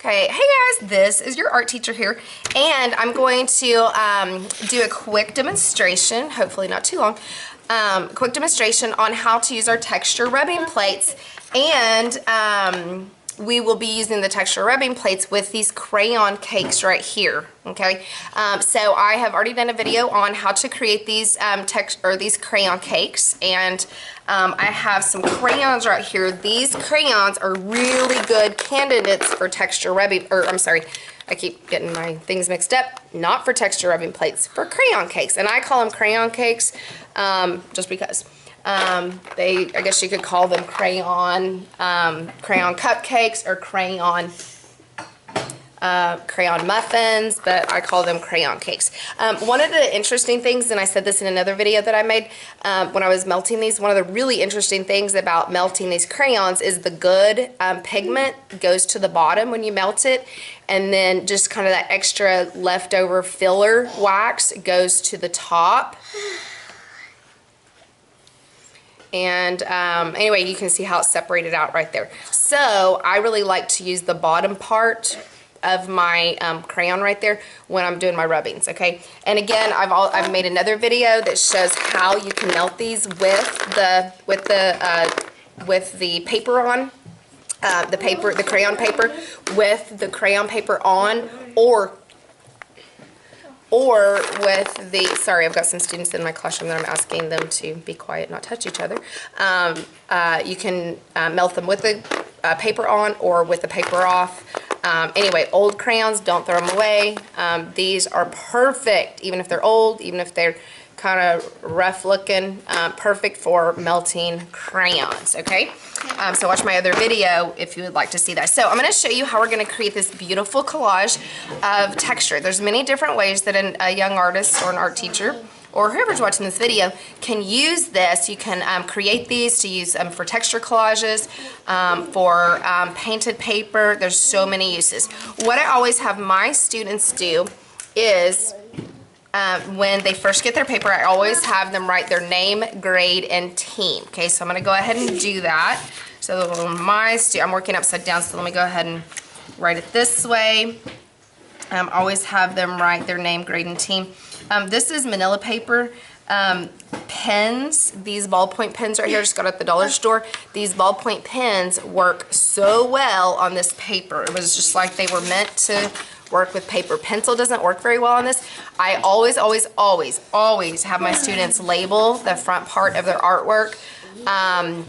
Okay, hey guys, this is your art teacher here, and I'm going to do a quick demonstration, hopefully not too long, quick demonstration on how to use our texture rubbing plates, and we will be using the texture rubbing plates with these crayon cakes right here, okay? So I have already done a video on how to create these these crayon cakes, and I have some crayons right here. These crayons are really good candidates for texture rubbing, or I'm sorry, I keep getting my things mixed up. Not for texture rubbing plates, for crayon cakes. And I call them crayon cakes just because. I guess you could call them crayon cupcakes or crayon muffins, but I call them crayon cakes. One of the interesting things, and I said this in another video that I made when I was melting these, one of the really interesting things about melting these crayons is the good pigment goes to the bottom when you melt it, and then just kind of that extra leftover filler wax goes to the top. And anyway, you can see how it's separated out right there. So I really like to use the bottom part of my crayon right there when I'm doing my rubbings, okay? And again, I've made another video that shows how you can melt these with the paper on, the crayon paper, with the crayon paper on, or with the, sorry, I've got some students in my classroom that I'm asking them to be quiet, not touch each other. You can melt them with the paper on or with the paper off. Anyway, old crayons, don't throw them away. These are perfect, even if they're old, even if they're kind of rough looking, perfect for melting crayons, okay? So watch my other video if you would like to see that. So I'm going to show you how we're going to create this beautiful collage of texture. There's many different ways that a young artist or an art teacher or whoever's watching this video can use this. You can create these to use for texture collages, for painted paper. There's so many uses. What I always have my students do is when they first get their paper, I always have them write their name, grade, and team. Okay, so I'm going to go ahead and do that. So I'm working upside down, so let me go ahead and write it this way. Always have them write their name, grade, and team. This is manila paper. Pens, these ballpoint pens right here, just got at the dollar store. These ballpoint pens work so well on this paper. It was just like they were meant to work with paper. Pencil doesn't work very well on this. I always have my students label the front part of their artwork.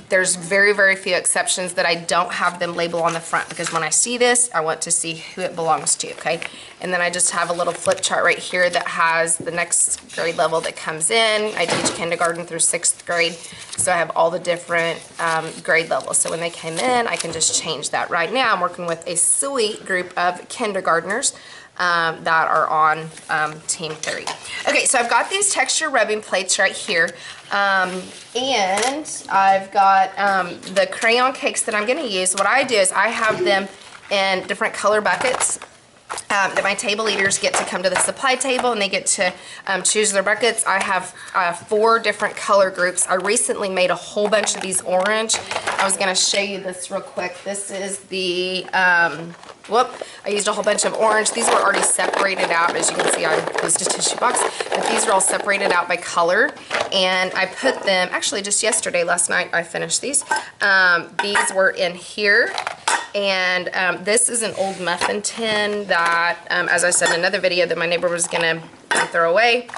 There's very few exceptions that I don't have them label on the front, because when I see this, I want to see who it belongs to, okay? And then I just have a little flip chart right here that has the next grade level that comes in. I teach kindergarten through 6th grade, so I have all the different grade levels. So when they came in, I can just change that. Right now, I'm working with a sweet group of kindergartners that are on Team 3. Okay, so I've got these texture rubbing plates right here, and I've got the crayon cakes that I'm going to use. What I do is I have them in different color buckets that my table leaders get to come to the supply table, and they get to choose their buckets. I have 4 different color groups. I recently made a whole bunch of these orange. I was going to show you this real quick. This is the I used a whole bunch of orange. These were already separated out. As you can see, I used a tissue box, but these are all separated out by color, and I put them, actually just yesterday, last night, I finished these. These were in here, and this is an old muffin tin that, as I said in another video, that my neighbor was gonna throw away,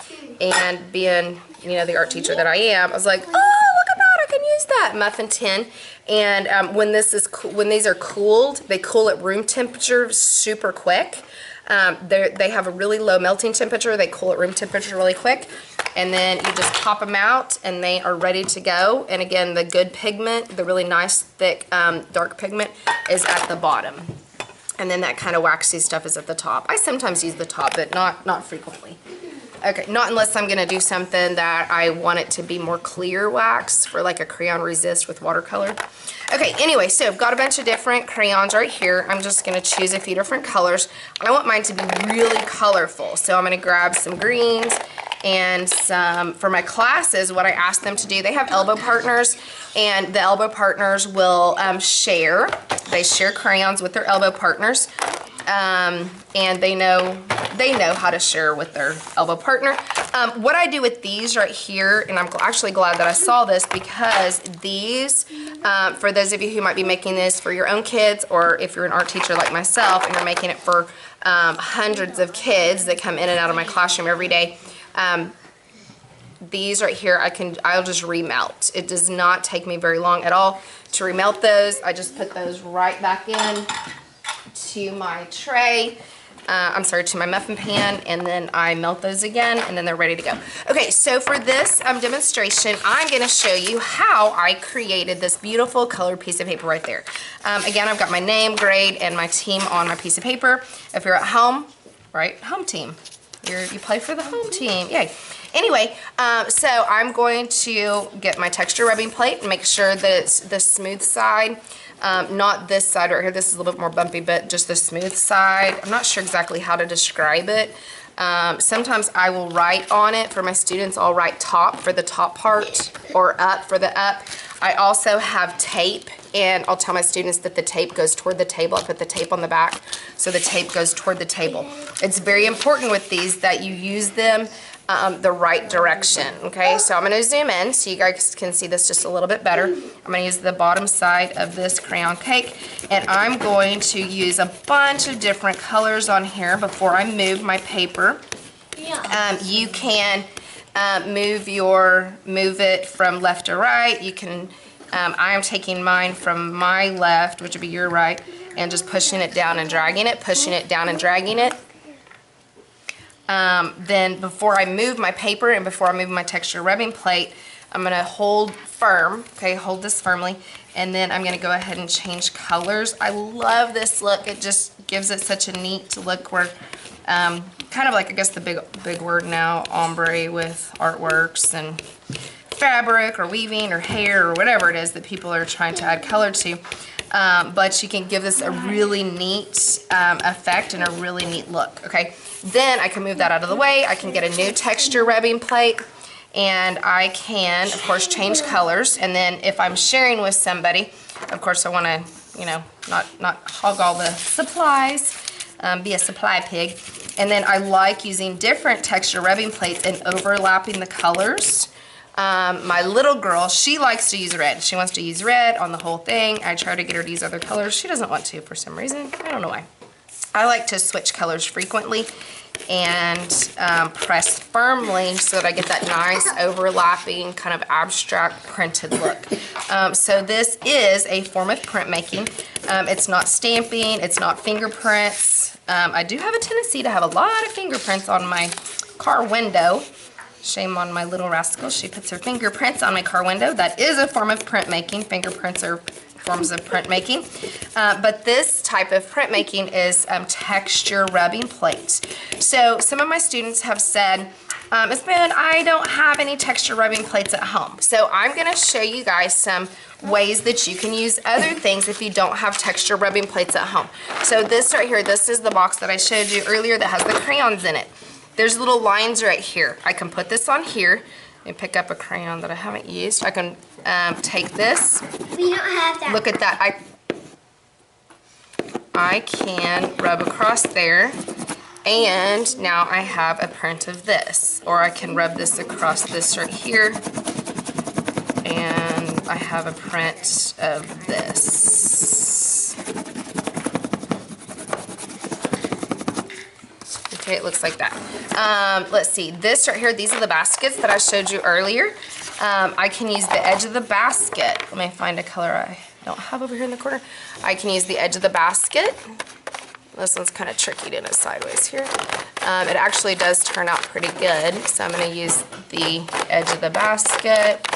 and being, you know, the art teacher that I am, I was like, oh, look at that, I can use that muffin tin. And when these are cooled, they cool at room temperature super quick. They have a really low melting temperature. They cool at room temperature really quick. And then you just pop them out, and they are ready to go. And again, the good pigment, the really nice, thick, dark pigment is at the bottom. And then that kind of waxy stuff is at the top. I sometimes use the top, but not frequently. Okay, not unless I'm going to do something that I want it to be more clear wax for like a crayon resist with watercolor. Okay, anyway, so I've got a bunch of different crayons right here. I'm just going to choose a few different colors. I want mine to be really colorful, so I'm going to grab some greens and some, for my classes, what I ask them to do, they have elbow partners, and the elbow partners will share. They share crayons with their elbow partners. And they know how to share with their elbow partner. What I do with these right here, and I'm actually glad that I saw this, because these, for those of you who might be making this for your own kids, or if you're an art teacher like myself and you're making it for hundreds of kids that come in and out of my classroom every day, these right here, I'll just remelt. It does not take me very long at all to remelt those. I just put those right back in to my tray. To my muffin pan, and then I melt those again, and then they're ready to go. Okay, so for this demonstration, I'm going to show you how I created this beautiful colored piece of paper right there. Again, I've got my name, grade, and my team on my piece of paper. If you're at home, right, home team. You play for the home team, yay. Anyway, so I'm going to get my texture rubbing plate and make sure that it's the smooth side. Not this side right here, this is a little bit more bumpy, but just the smooth side. I'm not sure exactly how to describe it. Sometimes I will write on it. For my students, I'll write top for the top part, or up for the up. I also have tape, and I'll tell my students that the tape goes toward the table. I put the tape on the back, so the tape goes toward the table. It's very important with these that you use them the right direction, okay? So I'm going to zoom in so you guys can see this just a little bit better. I'm going to use the bottom side of this crayon cake, and I'm going to use a bunch of different colors on here before I move my paper. You can move it from left to right. You can, I am taking mine from my left, which would be your right, and just pushing it down and dragging it, pushing it down and dragging it. Then before I move my paper and before I move my texture rubbing plate, I'm going to hold firm, okay, hold this firmly, and then I'm going to go ahead and change colors. I love this look. It just gives it such a neat look where, kind of like, I guess the big word now, ombre with artworks and fabric or weaving or hair or whatever it is that people are trying to add color to. But you can give this a really neat effect and a really neat look, okay? Then I can move that out of the way. I can get a new texture rubbing plate, and I can, of course, change colors. And then if I'm sharing with somebody, of course, I want to, you know, not hog all the supplies, be a supply pig. And then I like using different texture rubbing plates and overlapping the colors. My little girl, she likes to use red. She wants to use red on the whole thing. I try to get her to use other colors. She doesn't want to for some reason. I don't know why. I like to switch colors frequently and press firmly so that I get that nice overlapping kind of abstract printed look. So this is a form of printmaking. It's not stamping, it's not fingerprints. I do have a tendency to have a lot of fingerprints on my car window. Shame on my little rascal. She puts her fingerprints on my car window. That is a form of printmaking. Fingerprints are forms of printmaking. But this type of printmaking is texture rubbing plates. So some of my students have said, Ms. Boone, I don't have any texture rubbing plates at home. So I'm going to show you guys some ways that you can use other things if you don't have texture rubbing plates at home. So this right here, this is the box that I showed you earlier that has the crayons in it. There's little lines right here. I can put this on here and pick up a crayon that I haven't used. I can take this. We don't have that. Look at that. I can rub across there, and now I have a print of this. Or I can rub this across this right here, and I have a print of this. Okay, it looks like that. Let's see, this right here, these are the baskets that I showed you earlier. I can use the edge of the basket. Let me find a color I don't have over here in the corner. I can use the edge of the basket. This one's kind of tricky to do it sideways here. It actually does turn out pretty good, so I'm going to use the edge of the basket.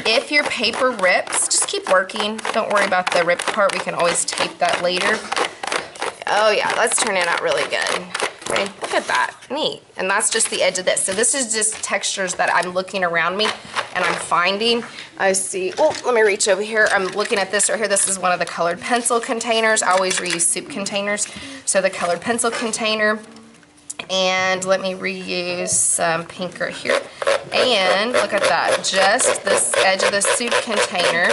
If your paper rips, just keep working. Don't worry about the rip part. We can always tape that later. Oh yeah, that's turning out really good. Okay, look at that, neat. And that's just the edge of this. So this is just textures that I'm looking around me and I'm finding. I see, oh, let me reach over here. I'm looking at this right here. This is one of the colored pencil containers. I always reuse soup containers. So the colored pencil container. And let me reuse some pink right here. And look at that, just this edge of the soup container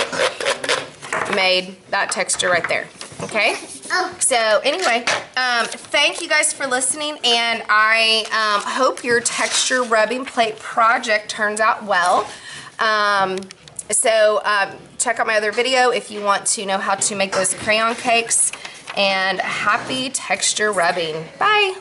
made that texture right there, okay? So anyway, thank you guys for listening, and I hope your texture rubbing plate project turns out well. Check out my other video if you want to know how to make those crayon cakes, and happy texture rubbing. Bye.